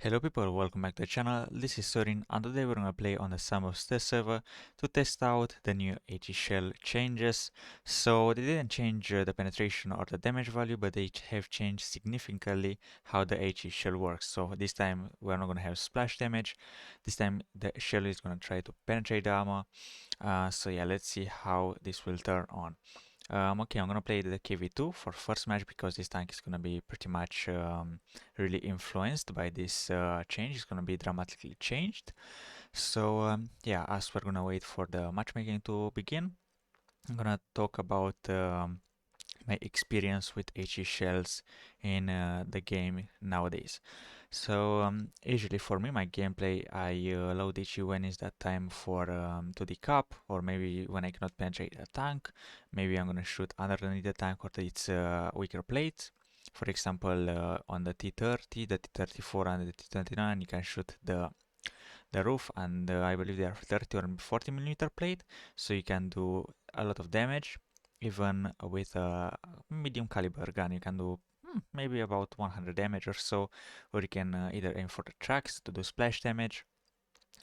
Hello people, welcome back to the channel. This is Sorin and today we're gonna play on the Samos test server to test out the new HE shell changes. So they didn't change the penetration or the damage value, but they have changed significantly how the HE shell works. So this time we're not gonna have splash damage. This time the shell is gonna try to penetrate the armor. So yeah, let's see how this will turn on. Okay, I'm gonna play the KV2 for first match because this tank is gonna be pretty much really influenced by this change. It's gonna be dramatically changed. So yeah, as we're gonna wait for the matchmaking to begin, I'm gonna talk about my experience with HE shells in the game nowadays. So usually for me, my gameplay, I load HE when is that time for to the cup, or maybe when I cannot penetrate a tank. Maybe I'm gonna shoot underneath the tank or its weaker plates. For example, on the T30, the T34, and the T29, you can shoot the roof, and I believe they are 30 or 40 millimeter plate, so you can do a lot of damage. Even with a medium caliber gun, you can do maybe about 100 damage or so, or you can either aim for the tracks to do splash damage,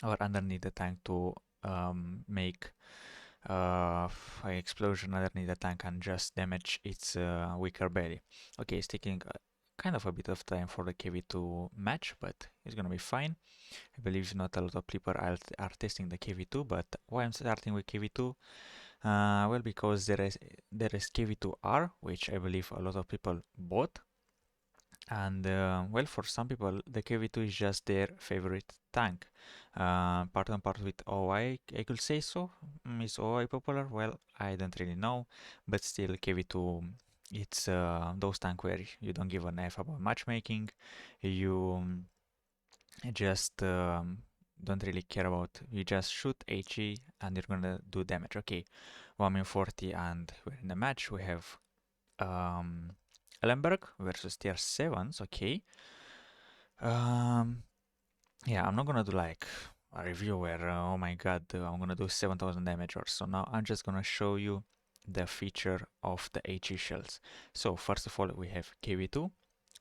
or underneath the tank to make an explosion underneath the tank and just damage its weaker belly. Okay, it's taking kind of a bit of time for the KV2 match, but it's gonna be fine. I believe not a lot of people are testing the KV2, but why I'm starting with KV2? Well, because there is KV2R, which I believe a lot of people bought, and well, for some people the KV2 is just their favorite tank. Part and part with OI, I could say so. Is OI popular? Well, I don't really know, but still KV2. It's those tank where you don't give an F about matchmaking. You just don't really care about, you just shoot HE and you're gonna do damage. Okay, 1 min 40 and we're in the match. We have um, Ellenberg versus tier 7s. Okay, um, yeah, I'm not gonna do like a review where oh my god, I'm gonna do 7,000 damage or so. Now I'm just gonna show you the feature of the HE shells. So first of all, we have KV2.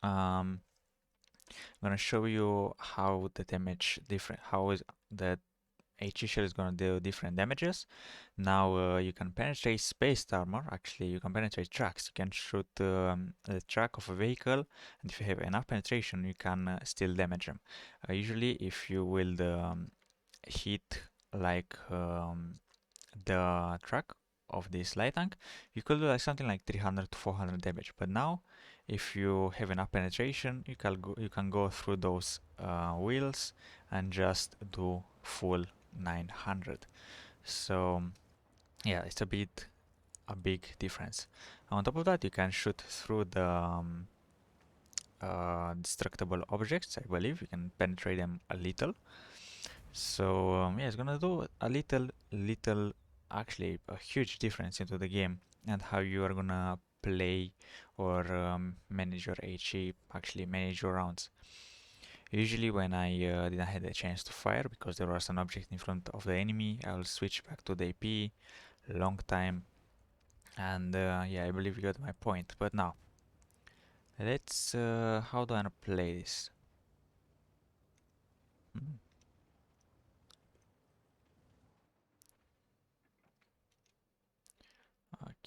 I'm gonna show you how the damage different, how is the HE shell is gonna do different damages. Now you can penetrate spaced armor. Actually, you can penetrate tracks. You can shoot the track of a vehicle, and if you have enough penetration, you can still damage them. Usually, if you will hit like the track of this light tank, you could do like something like 300 to 400 damage. But now, if you have enough penetration, you can go through those wheels and just do full 900. So yeah, it's a big difference. On top of that, you can shoot through the destructible objects. I believe you can penetrate them a little. So yeah, it's gonna do a little, actually a huge difference into the game and how you are gonna play or manage your HE, actually manage your rounds. Usually when I didn't have the chance to fire because there was an object in front of the enemy, I will switch back to the AP, long time, and yeah, I believe you got my point. But now, let's, how do I play this? Hmm.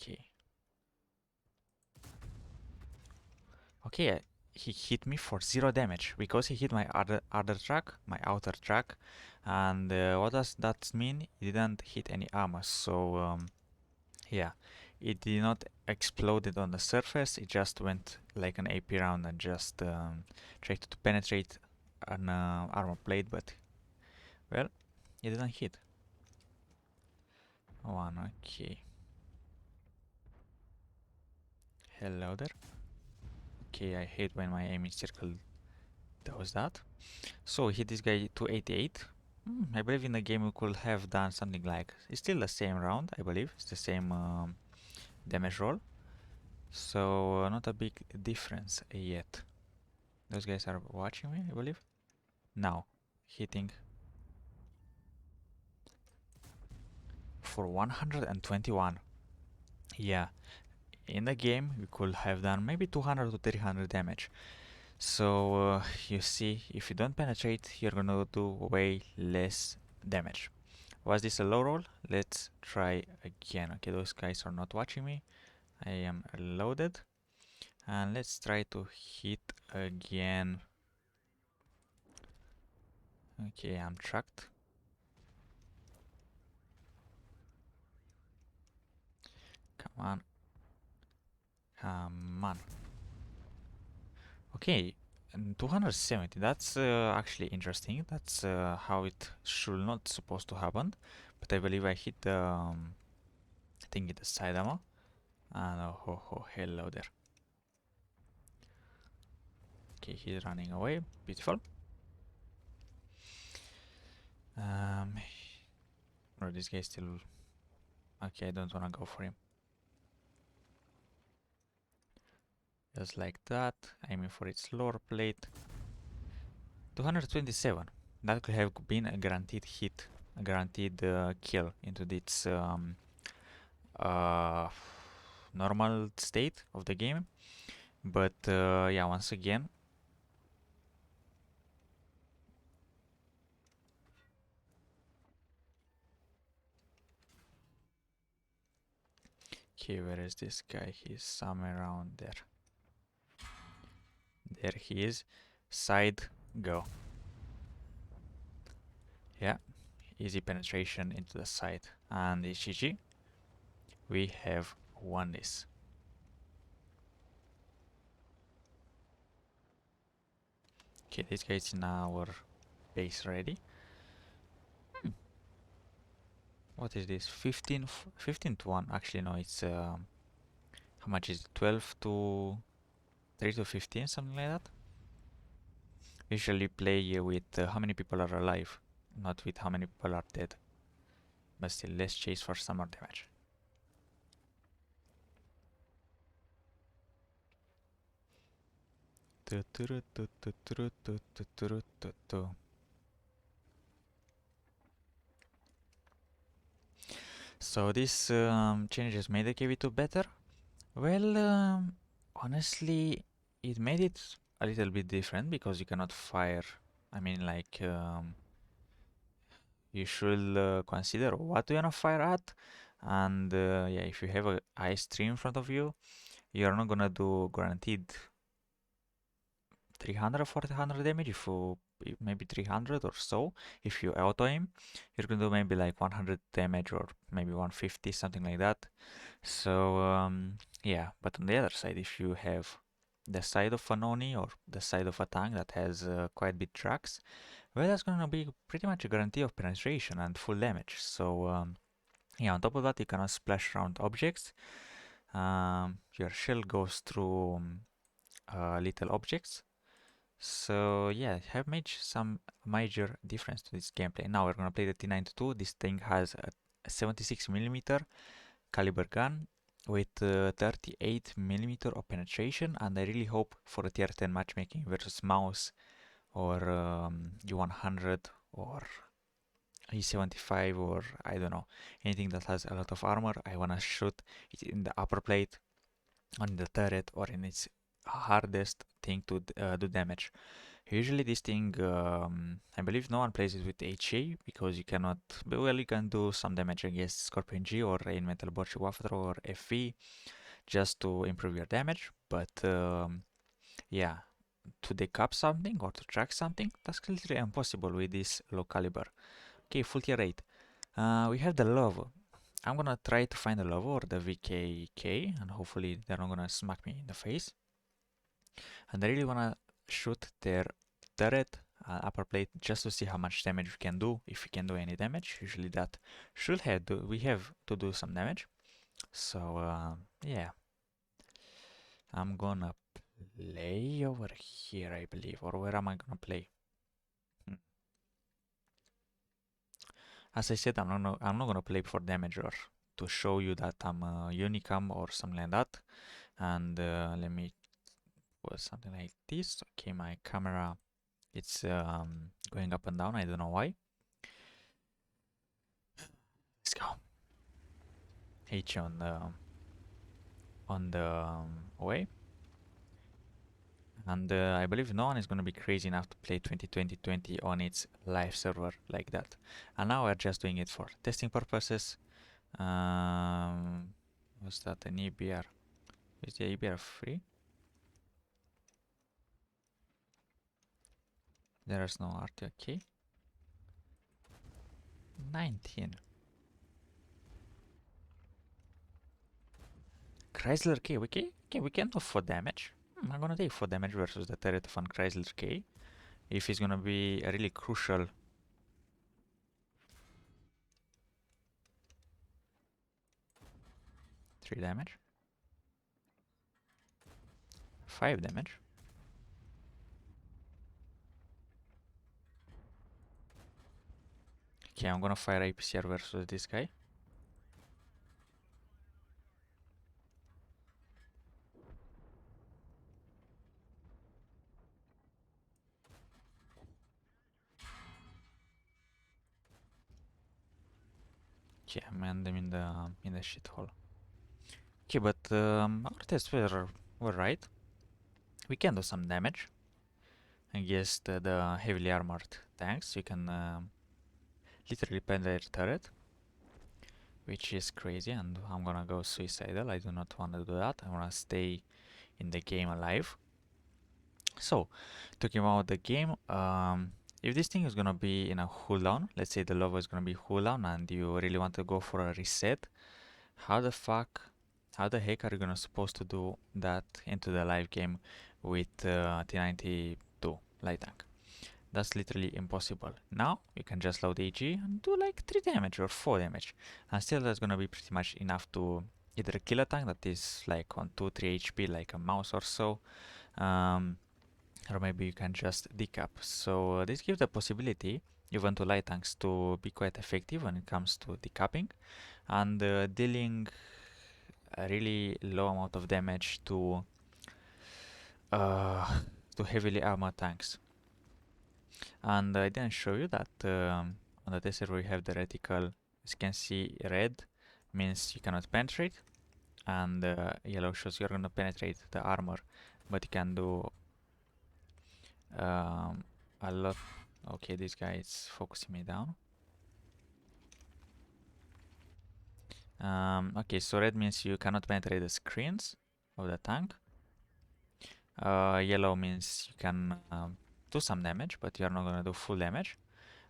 Okay. Okay, he hit me for 0 damage because he hit my other track, my outer track, and what does that mean? He didn't hit any armor, so yeah, it did not exploded on the surface. It just went like an AP round and just tried to penetrate an armor plate, but well, it didn't hit. One, okay. Hello there. Okay, I hate when my aiming circle does that. So we hit this guy 288. I believe in the game we could have done something like, it's still the same round, I believe. It's the same damage roll. So not a big difference yet. Those guys are watching me, I believe. Now, hitting for 121. Yeah, in the game we could have done maybe 200 to 300 damage. So you see, if you don't penetrate, you're gonna do way less damage. Was this a low roll? Let's try again. Okay, those guys are not watching me. I am loaded. And let's try to hit again. Okay, I'm tracked. Come on. Come on. Okay, and 270. That's actually interesting. That's how it should not supposed to happen. But I believe I hit the thing in the side ammo. And oh, hello there. Okay, he's running away. Beautiful. Or this guy still. Okay, I don't wanna go for him. Just like that. Aiming for its lower plate. 227. That could have been a guaranteed hit, a guaranteed kill into its uh, normal state of the game. But yeah, once again, okay, where is this guy? He's somewhere around there. There he is. Side, go. Yeah, easy penetration into the side. And it's GG. We have won this. Okay, this guy is in our base already. What is this? 15 to 1. Actually, no, it's how much is it? 12 to 3 to 15, something like that. Usually play with how many people are alive, not with how many people are dead. But still, let's chase for some more damage. So this changes made the KV2 better. Well, honestly, it made it a little bit different because you cannot fire. I mean, like, you should consider what you wanna fire at, and yeah, if you have a ice tree in front of you, you're not gonna do guaranteed 300 or 400 damage. If you maybe 300 or so, if you auto aim, you're gonna do maybe like 100 damage or maybe 150, something like that. So yeah, but on the other side, if you have the side of an Oni or the side of a tank that has quite big tracks, well, that's gonna be pretty much a guarantee of penetration and full damage. So yeah, on top of that, you cannot splash around objects. Your shell goes through little objects. So yeah, have made some major difference to this gameplay. Now we're gonna play the T92. This thing has a 76mm caliber gun with 38mm of penetration, and I really hope for a tier 10 matchmaking versus mouse or U100 or E75 or I don't know, anything that has a lot of armor. I wanna shoot it in the upper plate, on the turret, or in its hardest thing to do damage. Usually this thing, I believe no one plays it with HA because you cannot, well, you can do some damage against Scorpion G or Inventor Borchi Waffle or FV just to improve your damage, but yeah, to decap something or to track something, that's literally impossible with this low caliber. Okay, full tier 8. We have the Love. I'm gonna try to find the Love or the VKK, and hopefully they're not gonna smack me in the face. And I really wanna shoot their turret upper plate just to see how much damage we can do, if we can do any damage. Usually that should have we have to do some damage. So yeah, I'm gonna play over here, I believe, or where am I gonna play? As I said, I'm not gonna play for damage or to show you that I'm a unicam or something like that. And let me put something like this. Okay, my camera, it's going up and down. I don't know why. Let's go. H on the way. And I believe no one is gonna be crazy enough to play 2020 on its live server like that. And now we're just doing it for testing purposes. Was that an EBR? Is the EBR free? There is no RT, okay. 19. Chrysler K, okay, we can do 4 damage. I'm gonna take 4 damage versus the turret of an Chrysler K. If it's gonna be a really crucial. 3 damage. 5 damage. Okay, I'm gonna fire APCR versus this guy. Okay, man, them in the shithole. Okay, but our tests were right. We can do some damage against the heavily armored tanks. You can literally penetrate turret, which is crazy, and I'm gonna go suicidal. I do not want to do that. I wanna stay in the game alive. So, talking about the game, if this thing is gonna be in a cooldown, let's say the lava is gonna be cooldown, and you really want to go for a reset, how the heck are you gonna supposed to do that into the live game with T92 light tank? That's literally impossible. Now you can just load AG and do like 3 damage or 4 damage, and still that's gonna be pretty much enough to either kill a tank that is like on 2-3 HP like a mouse or so, or maybe you can just decap. So this gives the possibility even to light tanks to be quite effective when it comes to decapping and dealing a really low amount of damage uh, to heavily armored tanks. And I didn't show you that on the test server we have the reticle. As you can see, red means you cannot penetrate, and yellow shows you're gonna penetrate the armor, but you can do a lot. Okay, this guy is focusing me down. Okay, so red means you cannot penetrate the screens of the tank. Yellow means you can do some damage, but you're not gonna do full damage.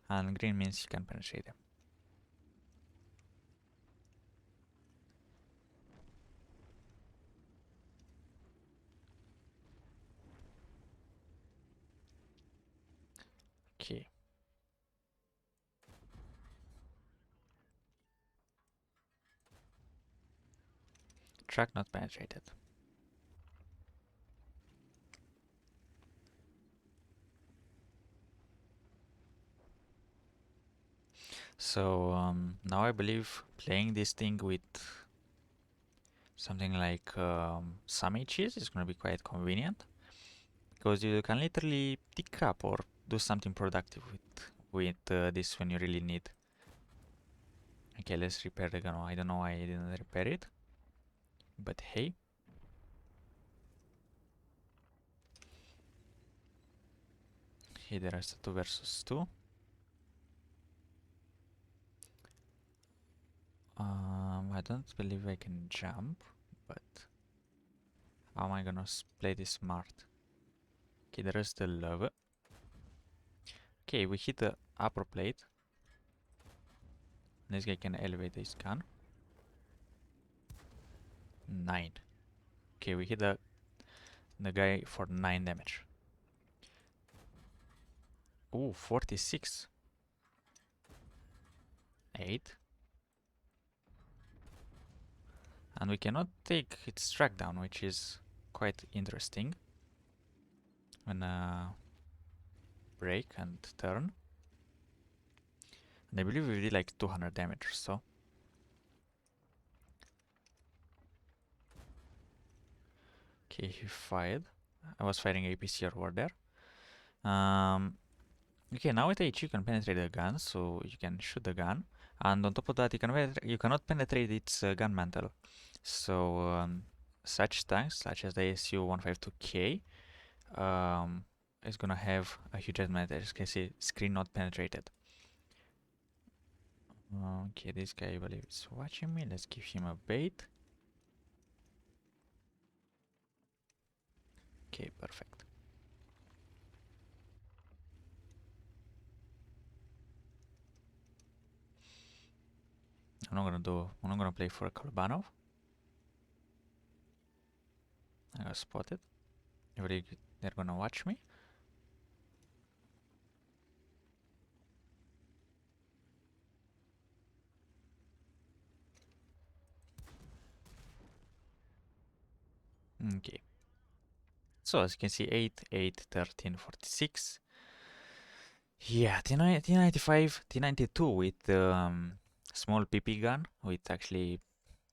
And green means you can penetrate them. Okay. Track not penetrated. So now I believe playing this thing with something like some HEs is going to be quite convenient, because you can literally pick up or do something productive with this when you really need. Okay, let's repair the gun. I don't know why I didn't repair it, but hey. Here there is 2 versus 2. I don't believe I can jump, but how am I gonna play this smart? Okay, there is the lava. Okay, we hit the upper plate. This guy can elevate his gun. 9. Okay, we hit the guy for 9 damage. Ooh, 46. 8. And we cannot take its track down, which is quite interesting. I'm gonna break and turn. And I believe we did like 200 damage or so. Okay, he fired. I was firing APC over there. Okay, now with H you can penetrate the gun, so you can shoot the gun. And on top of that, you cannot penetrate its gun mantle. So such tanks, such as the ASU 152K, is gonna have a huge advantage. As you can see, screen not penetrated. Okay, this guy I believe is watching me. Let's give him a bait. Okay, perfect. I'm not gonna play for a Korbanov. I got spotted. They're gonna watch me. Okay. So as you can see, 8, 8, 13, 46. Yeah, T95, T92 with small PP gun, with actually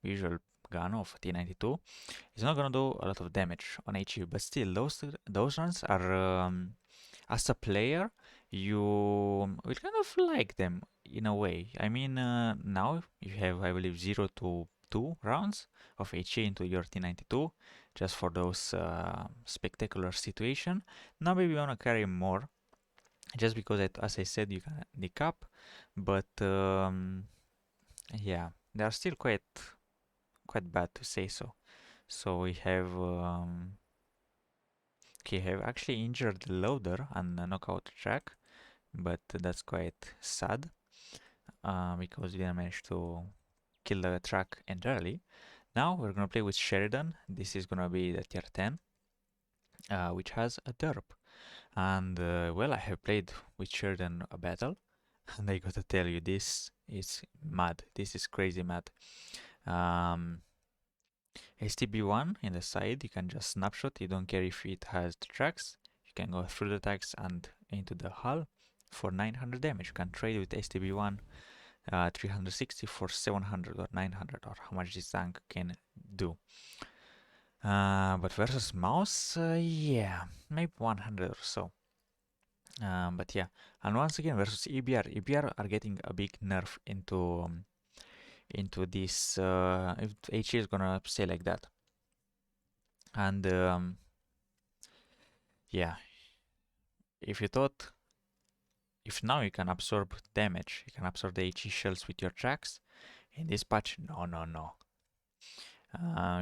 usual gun of T92. It's not gonna do a lot of damage on HU, but still, those runs are, as a player, you will kind of like them in a way. I mean, now you have, I believe, 0 to 2 rounds of HE into your T92, just for those spectacular situation. Now maybe you wanna carry more, just because, as I said, you can decap, but yeah, they are still quite bad to say so. So we have okay, have actually injured the loader and knockout track, but that's quite sad because we didn't manage to kill the track entirely. Now we're gonna play with Sheridan. This is gonna be the tier 10, which has a derp. And well, I have played with Sheridan a battle, and I gotta tell you, this is mad. This is crazy mad. Um, STB1 in the side, you can just snapshot. You don't care if it has the tracks. You can go through the tracks and into the hull for 900 damage. You can trade with STB1 360 for 700 or 900, or how much this tank can do. But versus mouse, yeah, maybe 100 or so. But yeah, and once again versus EBR are getting a big nerf into this. If HE is gonna stay like that, and yeah, if you thought, if now you can absorb damage, you can absorb the HE shells with your tracks. In this patch, no, no, no.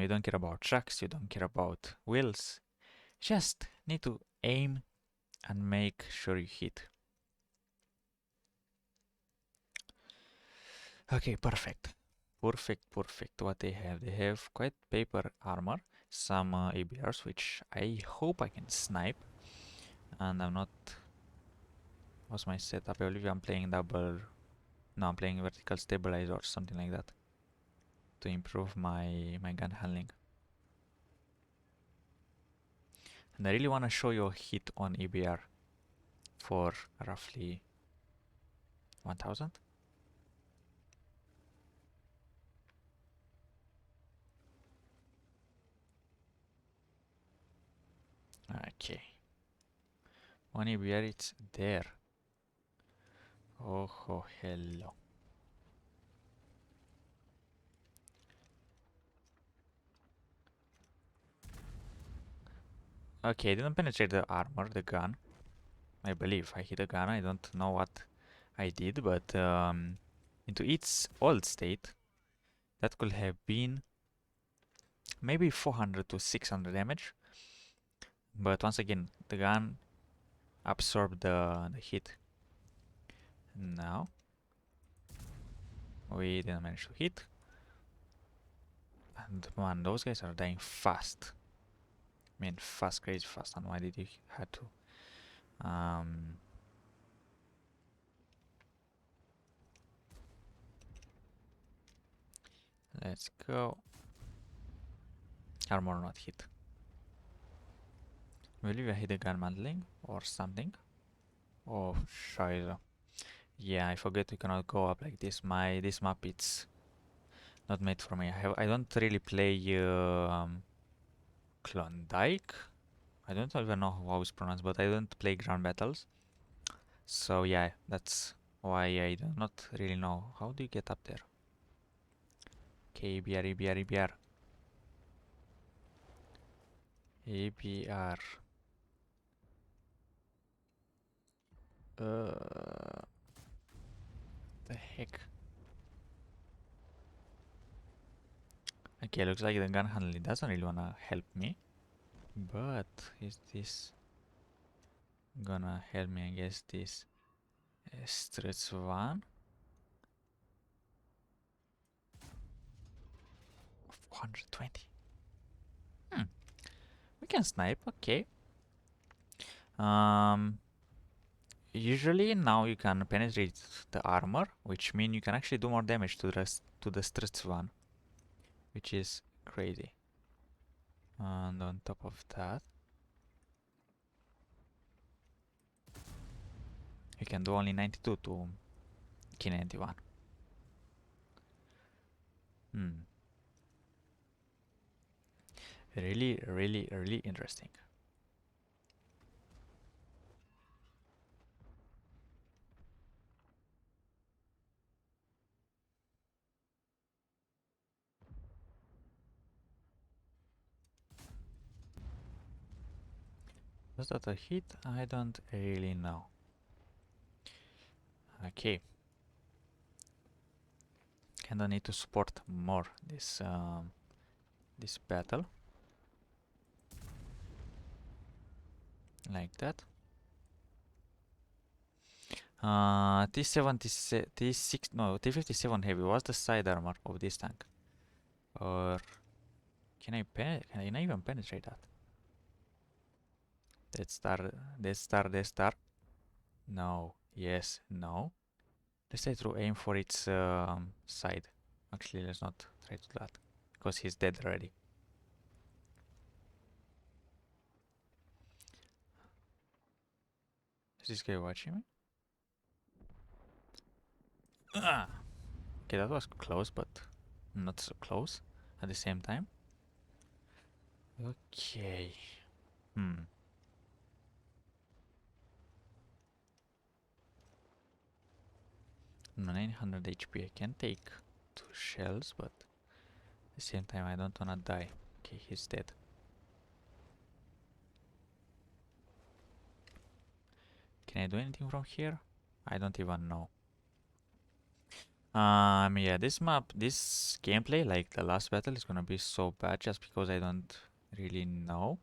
You don't care about tracks, you don't care about wheels. Just need to aim and make sure you hit. Okay, perfect. Perfect. What they have quite paper armor, some ABRs, which I hope I can snipe. And I'm not. What's my setup? I believe I'm playing double. No, I'm playing vertical stabilizer or something like that to improve my gun handling. And I really want to show you a hit on EBR for roughly 1000. Okay. One EBR, it's there. Oh, hello. Okay, I didn't penetrate the armor, the gun. I believe I hit a gun. I don't know what I did, but into its old state, that could have been maybe 400 to 600 damage. But once again, the gun absorbed the hit. Now, we didn't manage to hit. And man, those guys are dying fast. I mean, fast, crazy fast. And why did you have to? Let's go. Armor not hit. Will I hit the gun handling or something? Oh, scheiße. Yeah, I forget we cannot go up like this. This map, it's not made for me. I don't really play Klondike. I don't even know how it's pronounced, but I don't play ground battles. So yeah, that's why I do not really know. How do you get up there? Okay, EBR, EBR, EBR. EBR. The heck? Okay, looks like the gun handling doesn't really wanna help me. But is this gonna help me against this Streets one? 420. We can snipe, okay. Um, Usually now you can penetrate the armor, which means you can actually do more damage to the Streets one, which is crazy. And on top of that, you can do only 92 to kill 91. Really, really, really interesting. Was that a hit? I don't really know. Okay. Kinda need to support more this battle. Like that. T6, no, T57 heavy. What's the side armor of this tank? Or can I even penetrate that? Death Star. No, yes, no. Let's try to aim for its side. Actually, let's not try to do that because he's dead already. Is this guy watching me? Ah! Okay, that was close, but not so close at the same time. Okay. 900 HP. I can take 2 shells, but at the same time I don't wanna die. Okay, he's dead. Can I do anything from here? I don't even know. Yeah, this map, this gameplay, like the last battle, is gonna be so bad just because I don't really know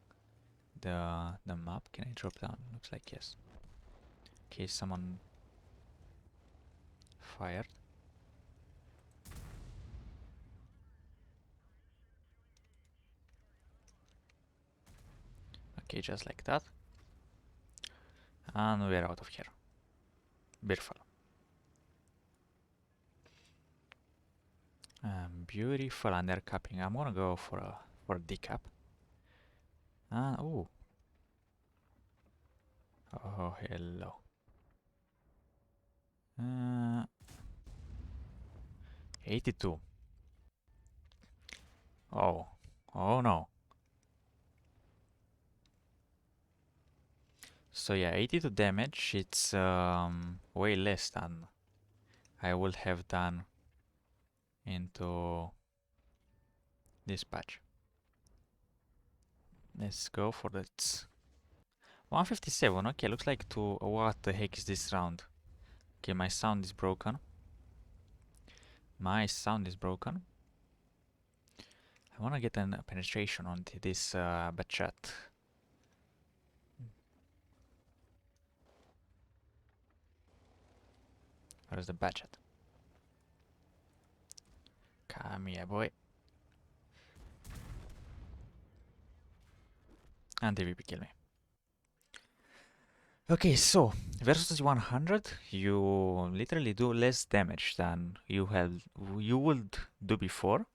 the map. Can I drop down? Looks like yes. Okay, someone fired. Okay, just like that. And we're out of here. Beautiful. Beautiful undercapping. I'm gonna go for a decap. Oh. Oh, hello. 82. Oh. Oh no. So yeah, 82 damage. It's way less than I would have done into this patch. Let's go for that. 157. Okay, looks like to. What the heck is this round? Okay, my sound is broken. My sound is broken. I wanna get a penetration onto this bachet. Where's the bachet? Come here, boy. And the VP kill me. Okay, so versus 100, you literally do less damage than you would do before.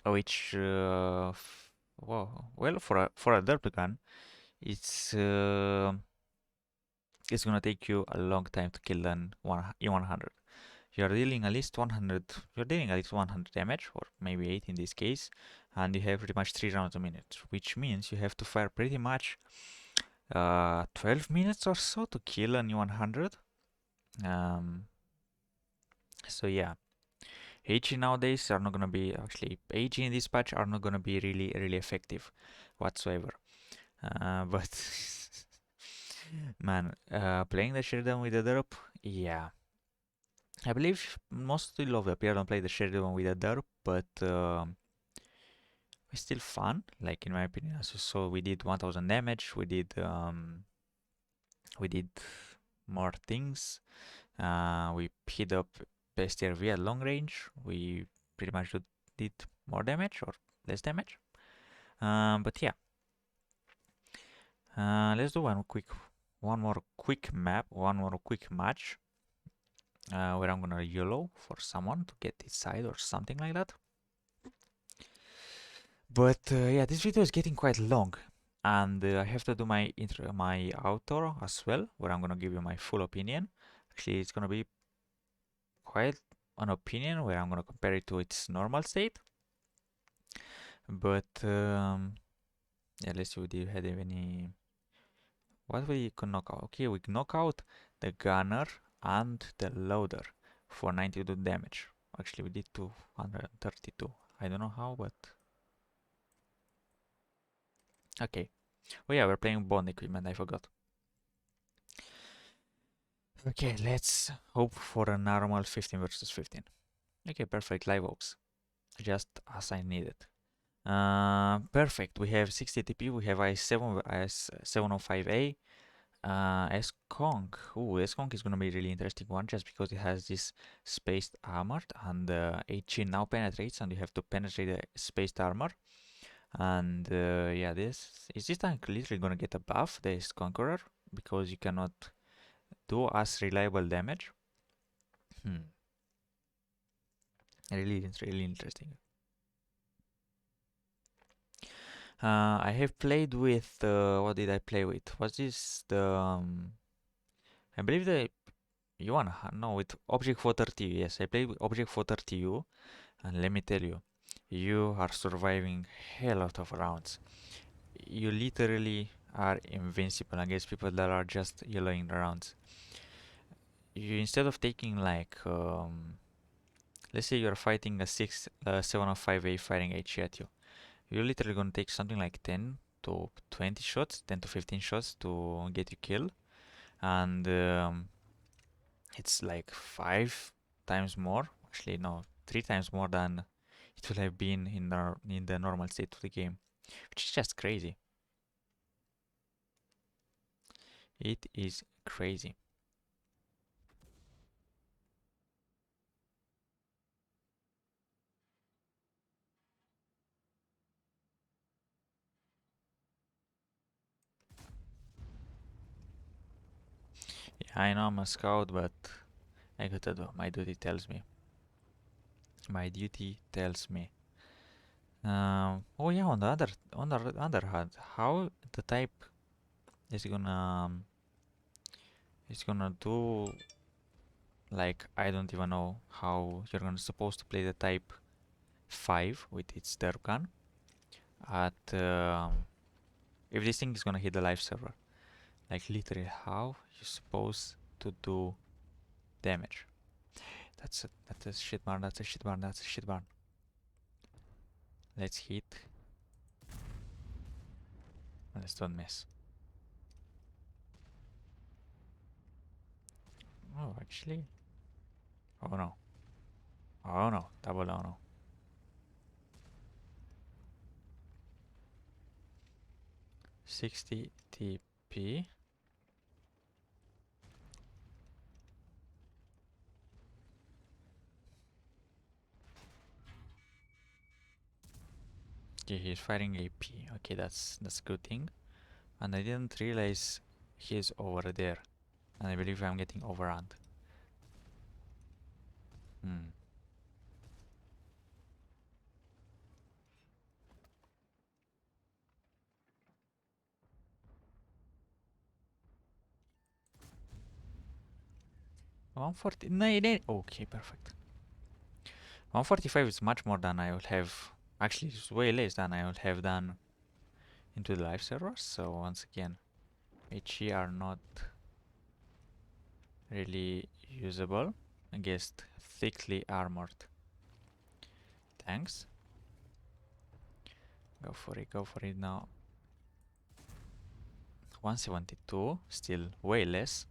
Which well, for a derp gun, it's it's gonna take you a long time to kill an E100. You're dealing at least 100. You're dealing at least 100 damage, or maybe 8 in this case, and you have pretty much 3 rounds a minute, which means you have to fire pretty much 12 minutes or so to kill an E100. So yeah, AG nowadays are not gonna be AG in this patch are not gonna be really effective whatsoever. But Man, playing the Sheridan with the derp, yeah. I believe most of the players don't play the Sheridan with the derp, but it's still fun, like in my opinion. As you saw, we did 1000 damage, we did more things. We hit up best RV at long range. We pretty much did more damage or less damage. But yeah, let's do one more quick map, one more quick match, where I'm gonna YOLO for someone to get this side or something like that. But yeah, this video is getting quite long, and I have to do my intro, my outro as well, where I'm gonna give you my full opinion. Actually, it's gonna be quite an opinion where I'm gonna compare it to its normal state. But yeah, let's see if we had any. What we could knock out? Okay, we knock out the gunner and the loader for 92 damage. Actually, we did 232. I don't know how, but okay. Oh yeah, we're playing bond equipment. I forgot. Okay, let's hope for a normal 15 versus 15. Okay, perfect. Live oaks, just as I needed. Perfect. We have 60 TP. We have IS-7, IS-705A. S-Kong. Ooh, S-Kong is gonna be a really interesting one just because it has this spaced armor and HE now penetrates and you have to penetrate the spaced armor. And yeah, this tank literally gonna get a buff, the Conqueror, because you cannot do as reliable damage. Really, it's really interesting. I have played with, what did I play with? Was this the, I believe the, you wanna, no, with Object 430U, yes, I played with Object 430U, and let me tell you, you are surviving hell lot of rounds. You literally are invincible against people that are just yellowing the rounds. You, instead of taking like, let's say you're fighting a 705A firing HE at you, you're literally gonna take something like 10 to 20 shots, 10 to 15 shots to get you killed, and it's like 5 times more. Actually, no, 3 times more than it would have been in the normal state of the game, which is just crazy. It is crazy. Yeah, I know I'm a scout, but I gotta do. My duty tells me. My duty tells me. Oh yeah. On the other hand, how the type is gonna do, like, I don't even know how you're gonna supposed to play the type 5 with its derp gun at if this thing is gonna hit the live server. Like literally how you supposed to do damage. That's a shit barn, that's a shit barn, that's a shit barn. Let's hit. Let's don't miss. Oh, actually. Oh no. Oh no. Double oh no. 60 TP. Okay, he's firing AP. Okay, that's a good thing. And I didn't realize he's over there. And I believe I'm getting overrun. 140. No, okay, perfect. 145 is much more than I would have. Actually, it's way less than I would have done into the live servers. So once again, HE are not really usable against thickly armored tanks. Go for it now. 172, still way less.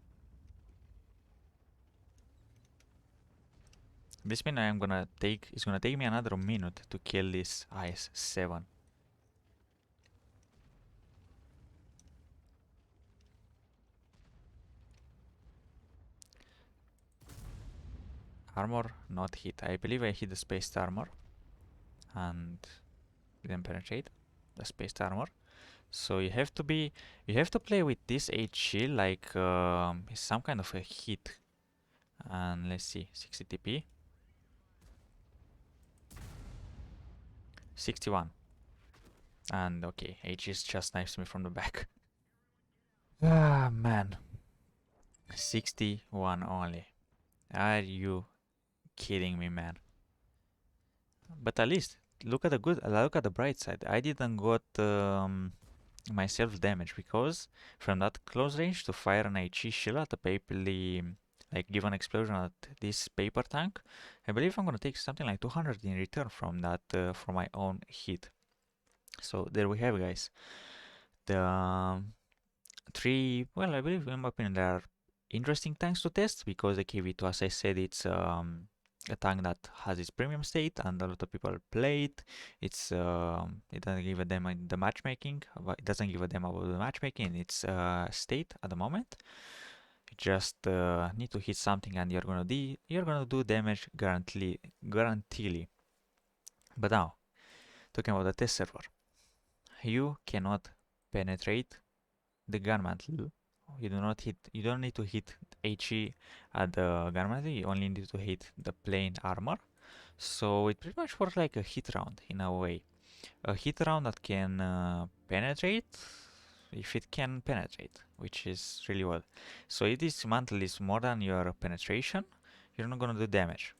This means it's gonna take me another minute to kill this ice 7. Armor not hit. I believe I hit the spaced armor and didn't penetrate the spaced armor. So you have to play with this HG like it's some kind of a hit. And let's see, 60 TP, 61. And okay, HG just snipes me from the back. Ah man, 61 only. Are you kidding me, man? But at least look at the bright side. I didn't got myself damage because from that close range to fire an HE shield at a papally, like give an explosion at this paper tank, I believe I'm gonna take something like 200 in return from that from my own hit. So there we have it, guys. The three, well, I believe in my opinion there are interesting tanks to test because the KV2, as I said, it's a tank that has its premium state and a lot of people play it. It's it doesn't give a damn the matchmaking, but it doesn't give a damn about the matchmaking in its state at the moment. You just need to hit something and you're gonna do damage guaranteedly. But now, talking about the test server, you cannot penetrate the gun mantle. You don't need to hit HE at the gun mantle, you only need to hit the plain armor. So it pretty much works like a hit round in a way. A hit round that can penetrate if it can penetrate, which is really well. So if this mantle is more than your penetration, you're not gonna do damage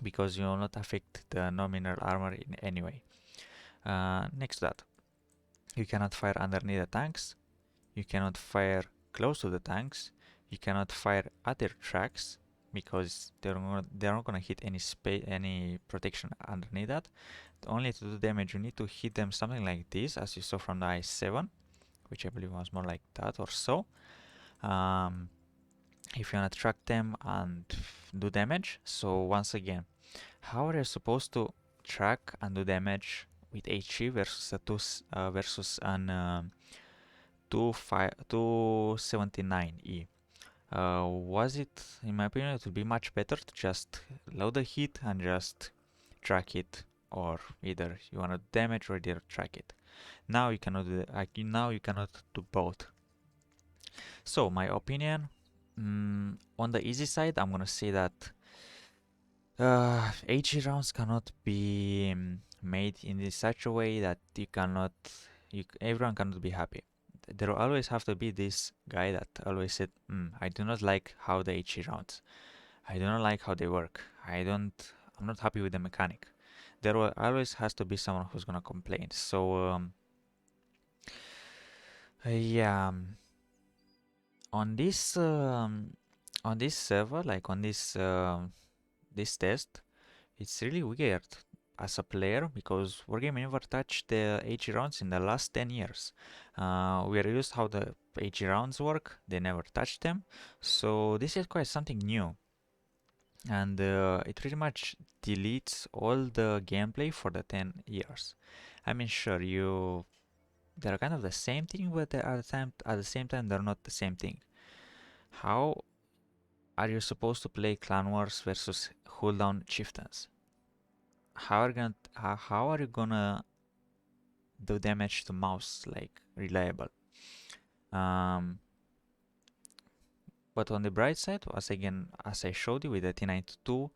because you will not affect the nominal armor in any way. Next to that, you cannot fire underneath the tanks. You cannot fire close to the tanks. You cannot fire at their tracks because they're not gonna hit any protection underneath that. Only to do damage, you need to hit them something like this, as you saw from the i7, which I believe was more like that or so. If you wanna track them and do damage, so once again, how are you supposed to track and do damage with HE versus an 279E? Was it, in my opinion, it would be much better to just load the hit and just track it, or either you want to damage or either track it. Now you cannot do both. So my opinion, on the easy side, I'm gonna say that HE rounds cannot be made in such a way that everyone cannot be happy. There will always have to be this guy that always said, I do not like how the HE rounds. I do not like how they work. I'm not happy with the mechanic. There will always has to be someone who's gonna complain. So yeah, on this server, like on this test, it's really weird as a player because Wargame never touched the HE rounds in the last 10 years. We are used how the HE rounds work, they never touched them. So this is quite something new. And it pretty much deletes all the gameplay for the 10 years. I mean, sure, they're kind of the same thing, but at the same time, they're not the same thing. How are you supposed to play Clan Wars versus cooldown chieftains? How are you gonna do damage to mouse like reliable? But on the bright side, as I showed you with the T92,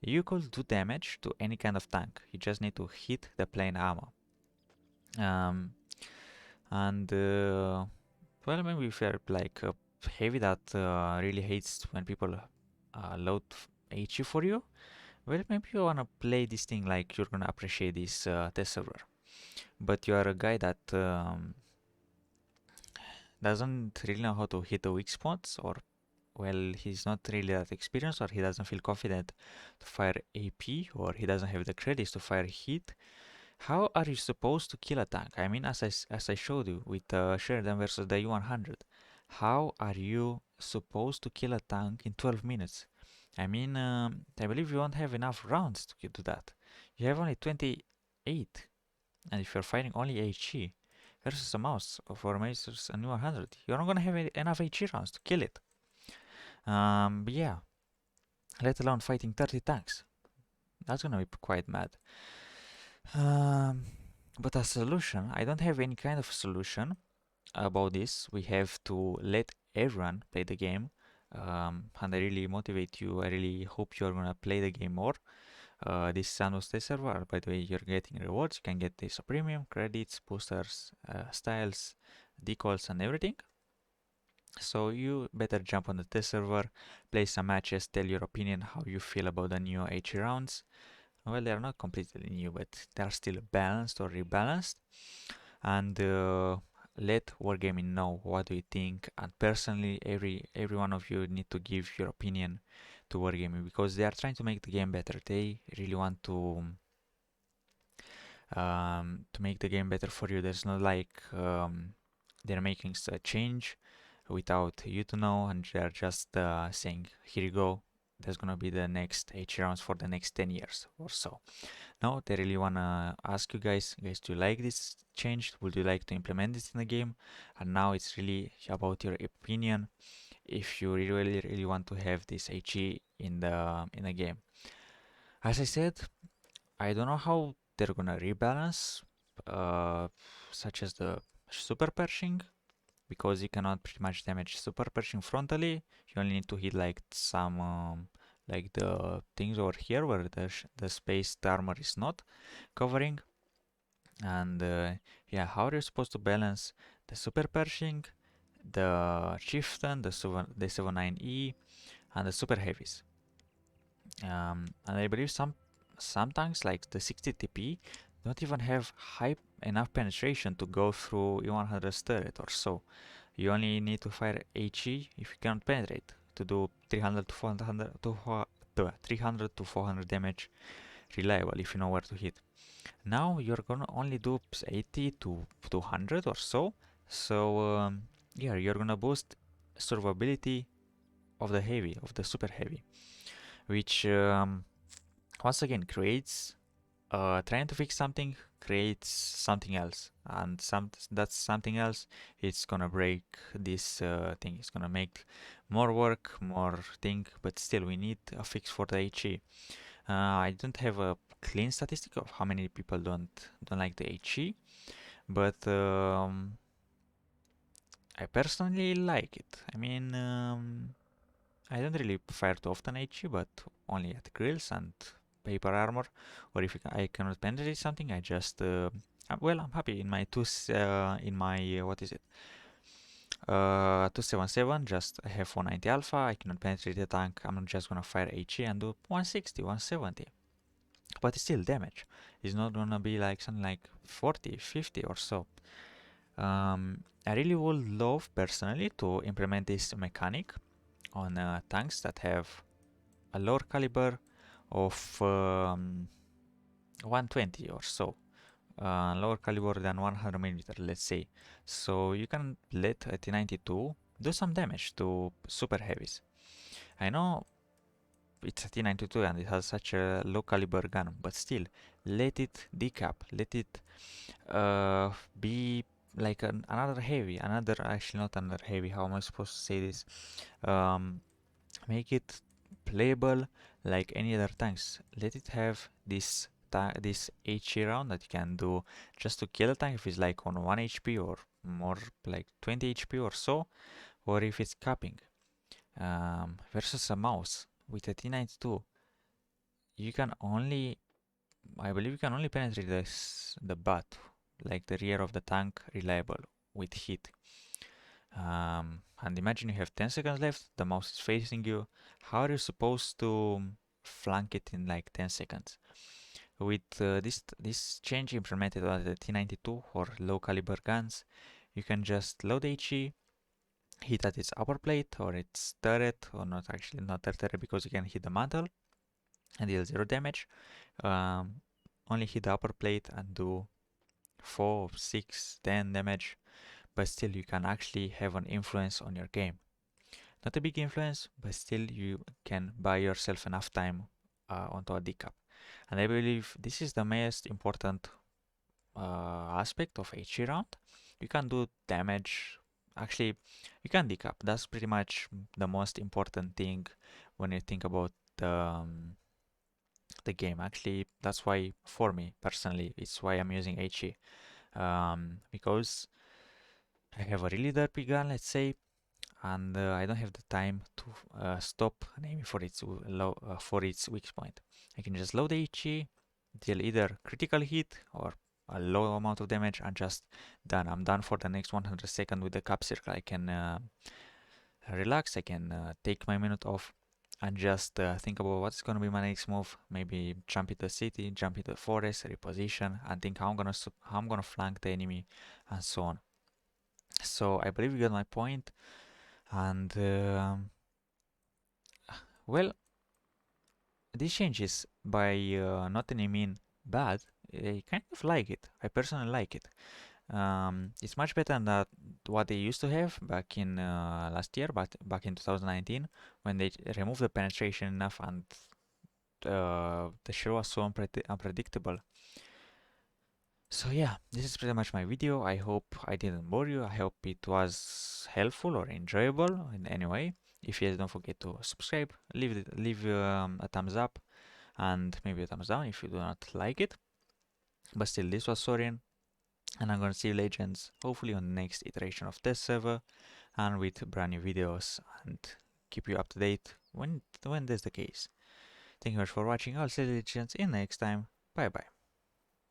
you could do damage to any kind of tank. You just need to hit the plain armor. Well, maybe if you're like heavy that really hates when people load HE for you, well, maybe you wanna play this thing like you're gonna appreciate this test server. But you are a guy that doesn't really know how to hit the weak spots, or well, he's not really that experienced, or he doesn't feel confident to fire AP, or he doesn't have the credits to fire hit. How are you supposed to kill a tank? I mean, as I showed you with Sheridan versus the U100, how are you supposed to kill a tank in 12 minutes? I mean, I believe you won't have enough rounds to do that. You have only 28, and if you're fighting only HE versus a mouse for Mazers and U100, you're not gonna have enough HE rounds to kill it. But yeah, let alone fighting 30 tanks. That's gonna be quite mad. Um, but a solution, I don't have any kind of solution about this. We have to let everyone play the game. And I really motivate you. I really hope you're gonna play the game more. This Sandbox test server, by the way, you're getting rewards. You can get this premium, credits, boosters, styles, decals, and everything. So you better jump on the test server, play some matches, tell your opinion, how you feel about the new HE rounds. Well, they are not completely new, but they are still balanced or rebalanced. And let Wargaming know what do you think. And personally, every one of you need to give your opinion to Wargaming because they are trying to make the game better. They really want to make the game better for you. There's not like they're making a change without you to know, and they're just saying, "Here you go. There's gonna be the next H rounds for the next 10 years or so." No, they really wanna ask you guys, do you like this change? Would you like to implement this in the game? And now it's really about your opinion. If you really want to have this HE in the game. As I said, I don't know how they're gonna rebalance, uh, such as the super pershing, because you cannot pretty much damage super pershing frontally. You only need to hit like some, like the things over here where the space the armor is not covering. And yeah, how are you supposed to balance the super pershing, the chieftain, the 79E, and the super heavies? And I believe some tanks like the 60 TP don't even have high enough penetration to go through E100's turret or so. You only need to fire HE if you cannot penetrate to do 300 to 400 to 300 to 400 damage reliable if you know where to hit. Now you're gonna only do 80 to 200 or so. So yeah, you're gonna boost survivability of the super heavy, which once again creates trying to fix something creates something else, and that's something else. It's gonna break this thing. It's gonna make more work, more thing, but still we need a fix for the HE. I don't have a clean statistic of how many people don't like the HE, but I personally like it. I mean, I don't really fire too often HE, but only at grills and paper armor, or if I cannot penetrate something, I just well, I'm happy in my what is it? 277. Just I have 190 alpha. I cannot penetrate the tank. I'm just gonna fire HE and do 160, 170. But it's still damage. It's not gonna be like something like 40, 50 or so. I really would love personally to implement this mechanic on tanks that have a lower caliber of 120 or so, lower caliber than 100 millimeter, let's say. So you can let a T92 do some damage to super heavies. I know it's a T92 and it has such a low caliber gun, but still, let it decap, let it be like another heavy, actually not another heavy, how am I supposed to say this? Um, Make it playable like any other tanks. Let it have this HE round that you can do just to kill a tank if it's like on 1 HP or more, like 20 HP or so, or if it's capping. Versus a mouse with a T92, you can only, I believe you can only penetrate the butt, like the rear of the tank, reliable with hit. And imagine you have 10 seconds left, the mouse is facing you. How are you supposed to flank it in like 10 seconds? With this change implemented on the T92 or low caliber guns, you can just load HE, hit at its upper plate or its turret, or not actually not their turret because you can hit the mantle and deal 0 damage. Um, only hit the upper plate and do 4, 6, 10 damage, but still you can actually have an influence on your game. Not a big influence, but still you can buy yourself enough time onto a decap. And I believe this is the most important aspect of HE round. You can do damage. Actually, you can decap. That's pretty much the most important thing when you think about the game. Actually, that's why, for me personally, it's why I'm using HE. Because I have a really derpy gun, let's say, and I don't have the time to stop and aim for for its weak point. I can just load the HE, deal either critical hit or a low amount of damage, and just done. I'm done for the next 100 seconds with the cap circle. I can relax. I can take my minute off and just think about what's gonna be my next move. Maybe jump into the city, jump into the forest, reposition, and think how I'm gonna flank the enemy, and so on. So I believe you got my point. And well, these changes by not any mean bad. I kind of like it. I personally like it. It's much better than what they used to have back in last year, but back in 2019, when they removed the penetration enough and the shell was so unpredictable. So yeah, this is pretty much my video. I hope I didn't bore you. I hope it was helpful or enjoyable in any way. If yes, don't forget to subscribe, leave a thumbs up, and maybe a thumbs down if you do not like it. But still, this was Sorin, and I'm gonna see you legends hopefully on the next iteration of this server and with brand new videos and keep you up to date when that's the case. Thank you much for watching. I'll see you legends in next time. Bye bye.